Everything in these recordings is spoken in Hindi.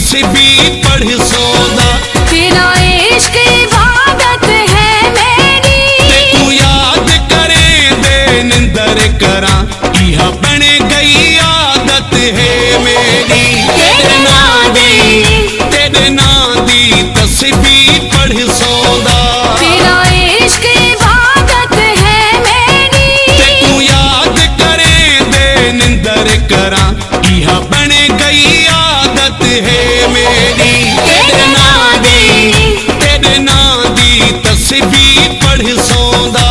तस्बीह पढ़ सौदा। तेरा इश्क इबादत है मेरी, ते तू याद करे दे निंदर करा, यह बन गई आदत है मेरी। तेरे नां दी तस्बीह पढ़ सौदा। तेरा इश्क इबादत है मेरी, ते तू याद करे दे निंदर करा, यह बन गई आदत है मेरी। तेरे नां दी तस्बीह पढ़ सौदा।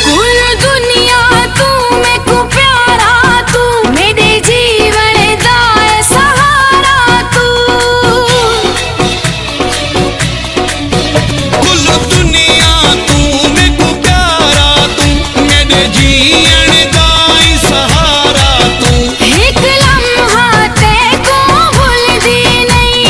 कुल दुनिया तू मैं को प्यारा, तू मेरे जीवन दा सहारा तू। कुल दुनिया तू मैनू प्यारा, तू मेरे जीण दा ही सहारा तू। एक लम्हा ते को भूलदी नहीं,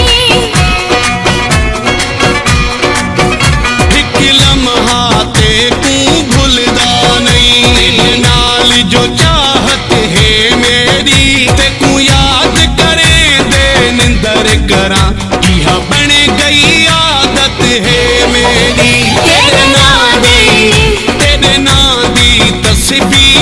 एक लम्हा ते तू भुलदा नहीं। दिल नाल जो चाहत है मेरी, ते तू याद करे दे निंदर करा, यह बन गई आदत है मेरी। तेरे नां दी तस्बीह